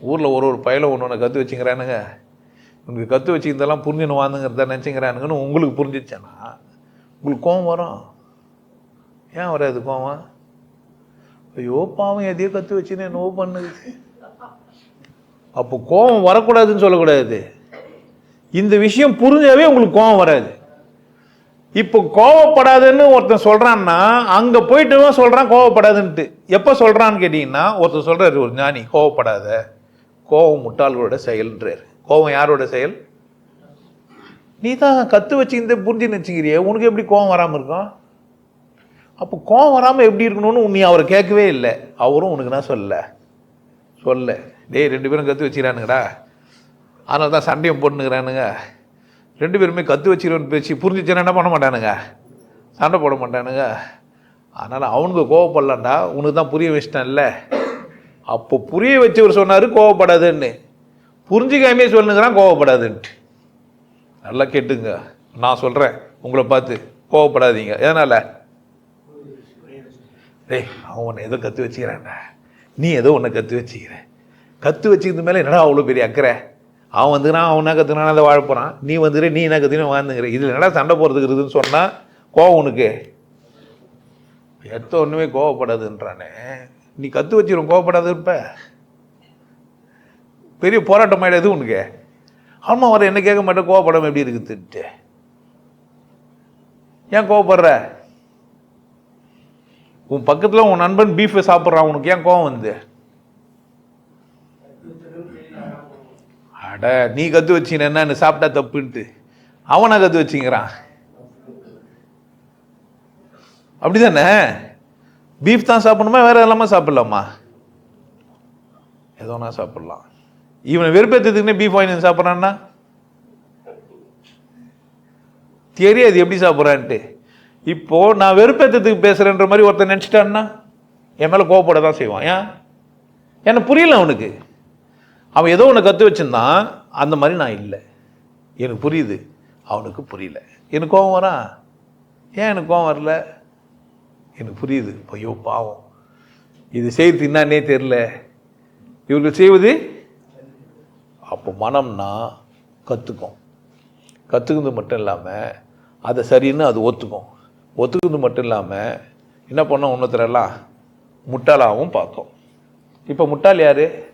ஊரில் ஒரு பயலை ஒன்று கற்று வச்சுங்கிறானுங்க. உங்களுக்கு கற்று வச்சுக்கிறதெல்லாம் புரிஞ்சுன்னு வாங்குங்கிறத நினச்சிங்கிறானுங்கன்னு உங்களுக்கு புரிஞ்சிச்சானா உங்களுக்கு கோவம் வரும். ஏன் வராது கோவம்? ஐயோ பாவம் எதையோ கற்று வச்சுன்னு என்னவோ பண்ணுது. அப்போ கோபம் வரக்கூடாதுன்னு சொல்லக்கூடாது. இந்த விஷயம் புரிஞ்சாவே உங்களுக்கு கோபம் வராது. இப்போ கோவப்படாதுன்னு ஒருத்தன் சொல்றான்னா அங்க போயிட்டு சொல்றான் கோவப்படாதுன்ட்டு. எப்ப சொல்றான்னு கேட்டீங்கன்னா, ஒருத்தர் சொல்றாரு, ஒரு ஞானி, கோவப்படாத, கோவம் முட்டாள்களோட செயல்ன்றாரு. கோவம் யாரோட செயல்? நீ தான் கத்து வச்சு இந்த புரிஞ்சுன்னு வச்சுக்கிறிய, உனக்கு எப்படி கோவம் வராமல் இருக்கும்? அப்போ கோவம் வராமல் எப்படி இருக்கணும்னு நீ அவரை கேட்கவே இல்லை. அவரும் உனக்கு நான் சொல்ல டேய் 2 பேரும் கற்று வச்சுக்கிறானுங்கடா, அதனால தான் சண்டையும் போட்டுனுக்கிறானுங்க. 2 பேருமே கற்று வச்சுக்கிறோன்னு பேச்சு புரிஞ்சிச்சுன்னா என்ன பண்ண மாட்டானுங்க, சண்டை போட மாட்டானுங்க. அதனால் அவனுக்கு கோவப்படலான்டா, உனக்கு தான் புரிய வச்சிட்டான்ல. அப்போ புரிய வச்சவர் சொன்னார் கோவப்படாதுன்னு, புரிஞ்சுக்காமே சொல்லுங்கிறான் கோவப்படாதுன்ட்டு. நல்லா கேட்டுங்க, நான் சொல்கிறேன் உங்களை பார்த்து, கோவப்படாதீங்க. எதனால்? டேய் அவன் உன்னை ஏதோ கற்று வச்சுக்கிறான்டா, நீ ஏதோ ஒன்றை கற்று வச்சுக்கிற. கற்று வச்சுக்கிறது மேலே என்னடா அவ்வளோ பெரிய அக்கறை? அவன் வந்துக்கிறான், அவன் என்ன கற்றுனான் அதை வாழ போகிறான், நீ வந்துக்கிற நீ என்ன கற்றுன்னு வாழ்ந்துங்கிற. இதில் என்னடா சண்டை போகிறதுக்கு இருக்குதுன்னு சொன்னால் கோவம் உனக்கு எத்த ஒன்றுமே கோவப்படாதுன்றானே. நீ கற்று வச்சுக்கிறோம் கோவப்படாது இருப்ப, பெரிய போராட்டம் ஆகிடாது உனக்கு. ஆமாம் வர என்ன கேட்க மாட்டேன், கோவப்படாமல் எப்படி இருக்குதுன்ட்டு. ஏன் கோவப்படுற? உன் பக்கத்தில் உன் நண்பன் பீஃபை சாப்பிட்றான், உனக்கு ஏன் கோவம் வந்து? அட நீ கற்று வச்சின என்ன சாப்பிட்டா தப்புன்ட்டு, அவனை கற்று வச்சுங்கிறான். அப்படிதானே? பீஃப் தான் சாப்பிடணுமா, வேற எல்லாமே சாப்பிடலாமா? ஏதோ நான் சாப்பிடலாம். இவனை வெறுப்பேற்றதுக்குன்னே பீஃப் வாங்கி சாப்பிட்றான்னா தெரியாது எப்படி சாப்பிட்றான்ட்டு. இப்போ நான் வெறுப்பேற்றத்துக்கு பேசுறேன்ற மாதிரி ஒருத்தன் நினச்சிட்டான்னா என் மேலே கோவப்பட தான் செய்வான். ஏன்? எனக்கு புரியல அவனுக்கு. அவன் ஏதோ ஒன்று கற்று வச்சிருந்தான், அந்த மாதிரி நான் இல்லை, எனக்கு புரியுது, அவனுக்கு புரியல. எனக்கு கோவம் வரான். ஏன் எனக்கு கோவம் வரல? எனக்கு புரியுது, ஐயோ பாவம் இது செய்து என்னன்னே தெரில, இவர்கள் செய்வது. அப்போ மனம்னா கற்றுக்கும். கற்றுக்கிறது மட்டும் இல்லாமல் அதை சரின்னு அது ஒத்துக்கும். ஒத்துக்கிறது மட்டும் இல்லாமல் என்ன பண்ணோம், இன்னொருத்தரெல்லாம் முட்டாளாகவும் பார்த்தோம். இப்போ முட்டாள் யார்?